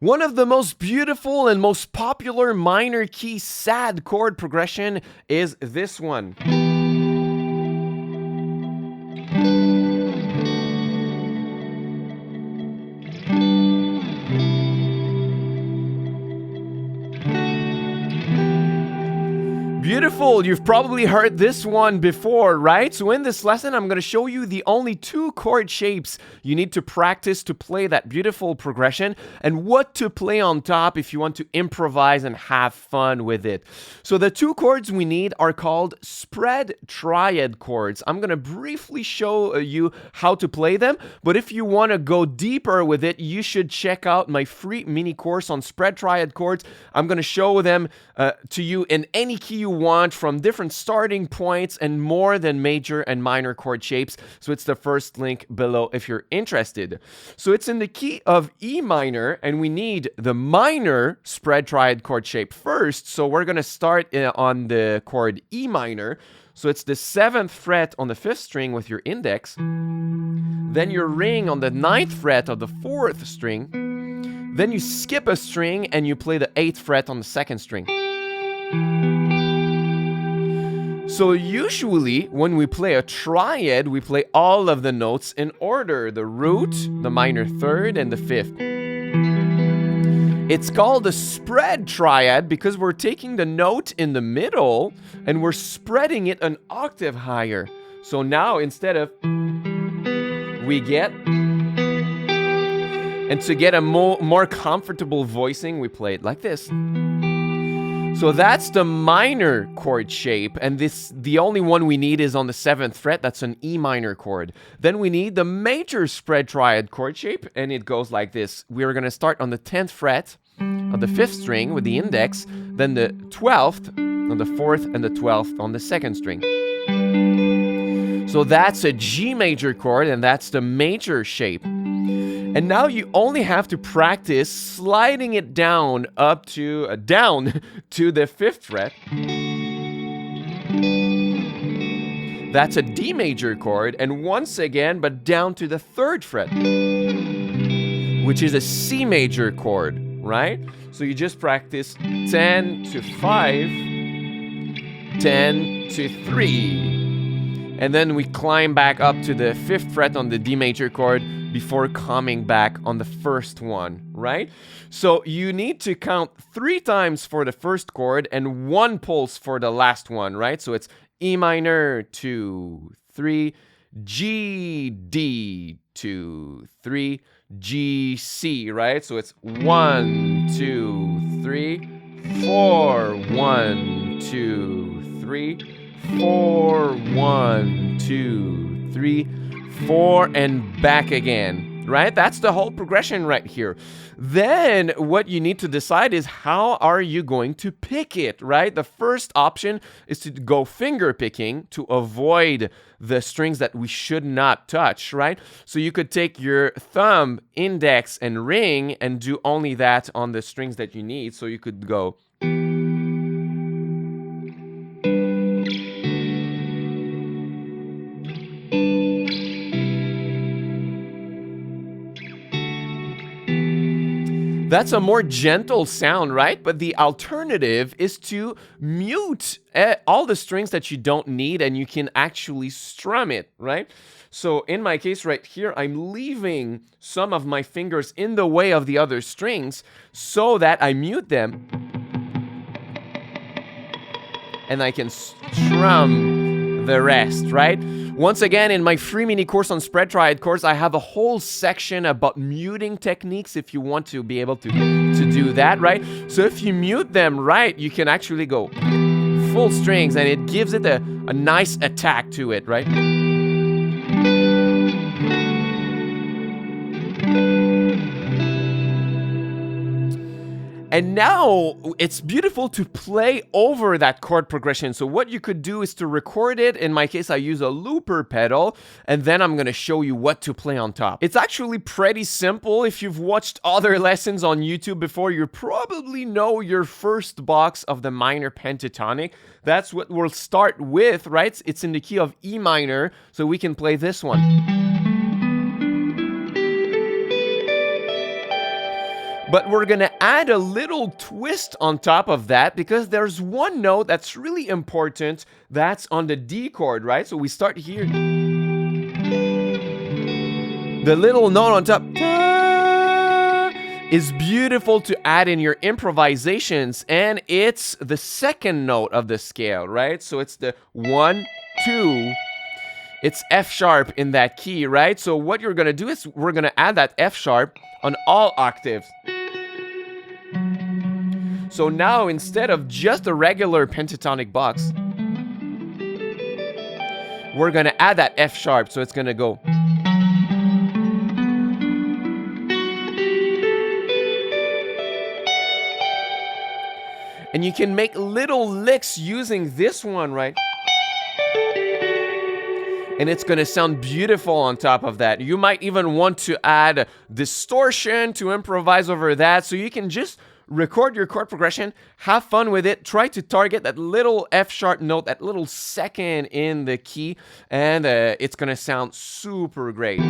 One of the most beautiful and most popular minor key sad chord progression is this one. Beautiful, you've probably heard this one before, right? So in this lesson, I'm going to show you the only two chord shapes you need to practice to play that beautiful progression and what to play on top if you want to improvise and have fun with it. So the two chords we need are called spread triad chords. I'm going to briefly show you how to play them, but if you want to go deeper with it, you should check out my free mini course on spread triad chords. I'm going to show them to you in any key you want from different starting points and more than major and minor chord shapes. So it's the first link below if you're interested. So it's in the key of E minor and we need the minor spread triad chord shape first. So we're going to start on the chord E minor. So it's the 7th fret on the 5th string with your index, then your ring on the 9th fret of the 4th string, then you skip a string and you play the 8th fret on the 2nd string. So usually when we play a triad, we play all of the notes in order, the root, the minor 3rd, and the 5th. It's called a spread triad because we're taking the note in the middle and we're spreading it an octave higher. So now instead of we get, and to get a more comfortable voicing, we play it like this. So that's the minor chord shape, and the only one we need is on the 7th fret. That's an E minor chord. Then we need the major spread triad chord shape, and it goes like this. We're going to start on the 10th fret of the 5th string with the index, then the 12th on the 4th, and the 12th on the 2nd string. So that's a G major chord, and that's the major shape. And now you only have to practice sliding it down up to down to the 5th fret. That's a D major chord, and once again, but down to the 3rd fret, which is a C major chord, right? So you just practice 10 to 5, 10 to 3. And then we climb back up to the 5th fret on the D major chord before coming back on the first one, right? So you need to count 3 times for the first chord and 1 pulse for the last one, right? So it's E minor, 2, 3, G, D, 2, 3, G, C, right? So it's 1, 2, 3, 4, 1, 2, 3, 4, 1, 2, 3, 4, and back again, right? That's the whole progression right here. Then what you need to decide is how are you going to pick it, right? The first option is to go finger picking to avoid the strings that we should not touch, right? So you could take your thumb, index, and ring and do only that on the strings that you need. So you could go. That's a more gentle sound, right? But the alternative is to mute all the strings that you don't need and you can actually strum it, right? So in my case right here, I'm leaving some of my fingers in the way of the other strings so that I mute them and I can strum the rest, right? Once again, in my free mini course on spread triad chords, I have a whole section about muting techniques if you want to be able to do that, right? So if you mute them right, you can actually go full strings and it gives it a nice attack to it, right? And now it's beautiful to play over that chord progression. So what you could do is to record it. In my case, I use a looper pedal, and then I'm going to show you what to play on top. It's actually pretty simple. If you've watched other lessons on YouTube before, you probably know your first box of the minor pentatonic. That's what we'll start with, right? It's in the key of E minor, so we can play this one. But we're gonna add a little twist on top of that because there's one note that's really important that's on the D chord, right? So we start here. The little note on top is beautiful to add in your improvisations, and it's the second note of the scale, right? So it's the 1, 2. It's F sharp in that key, right? So what you're gonna do is we're gonna add that F sharp on all octaves. So now instead of just a regular pentatonic box, we're gonna add that F sharp, so it's gonna go. And you can make little licks using this one, right? And it's gonna sound beautiful on top of that. You might even want to add distortion to improvise over that, so you can just record your chord progression, have fun with it, try to target that little F sharp note, that little second in the key, and it's gonna sound super great.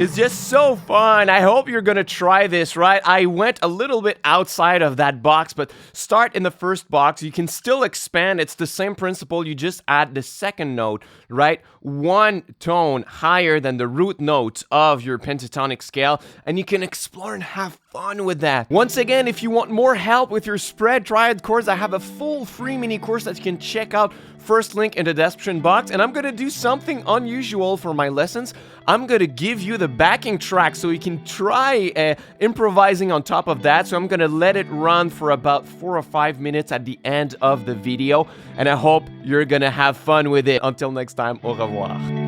It's just so fun. I hope you're gonna try this, right? I went a little bit outside of that box, but start in the first box. You can still expand. It's the same principle. You just add the second note, right? One tone higher than the root note of your pentatonic scale, and you can explore and have fun with that. Once again, if you want more help with your spread triad chords, I have a full free mini course that you can check out. First link in the description box, and I'm gonna do something unusual for my lessons. I'm gonna give you the backing track so you can try improvising on top of that. So I'm gonna let it run for about 4 or 5 minutes at the end of the video, and I hope you're gonna have fun with it. Until next time, au revoir.